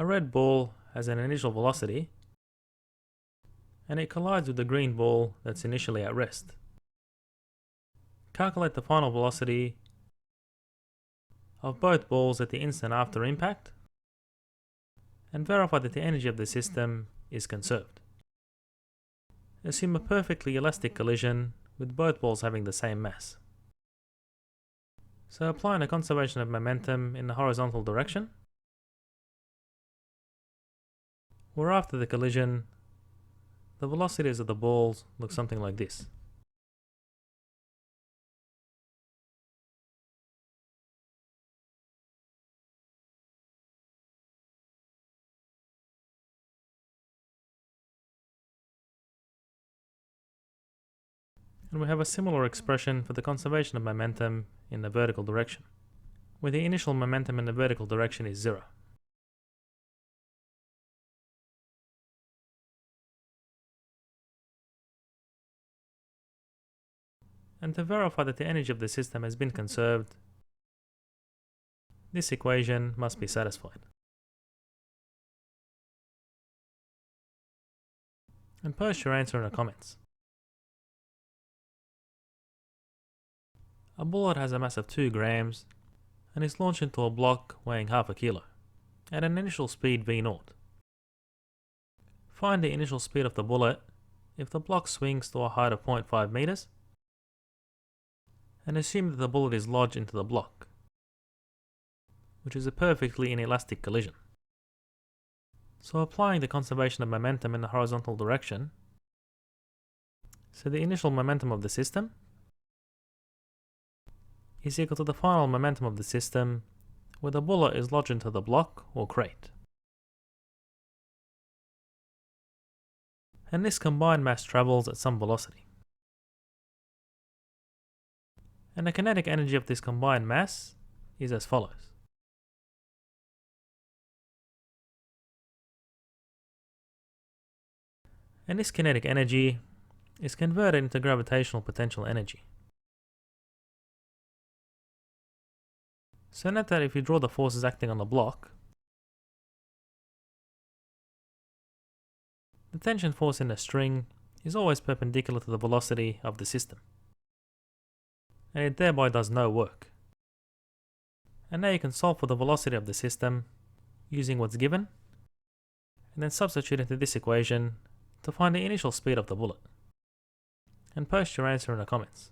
A red ball has an initial velocity and it collides with the green ball that's initially at rest. Calculate the final velocity of both balls at the instant after impact and verify that the energy of the system is conserved. Assume a perfectly elastic collision with both balls having the same mass. So applying a conservation of momentum in the horizontal direction, where after the collision, the velocities of the balls look something like this. And we have a similar expression for the conservation of momentum in the vertical direction, where the initial momentum in the vertical direction is 0. And to verify that the energy of the system has been conserved, this equation must be satisfied. And post your answer in the comments. A bullet has a mass of 2 grams and is launched into a block weighing half a kilo at an initial speed v0. Find the initial speed of the bullet if the block swings to a height of 0.5 meters and assume that the bullet is lodged into the block, which is a perfectly inelastic collision. So applying the conservation of momentum in the horizontal direction, so the initial momentum of the system is equal to the final momentum of the system where the bullet is lodged into the block or crate. And this combined mass travels at some velocity. And the kinetic energy of this combined mass is as follows. And this kinetic energy is converted into gravitational potential energy. So note that if you draw the forces acting on the block, the tension force in the string is always perpendicular to the velocity of the system, and it thereby does no work. And now you can solve for the velocity of the system using what's given, and then substitute into this equation to find the initial speed of the bullet. And post your answer in the comments.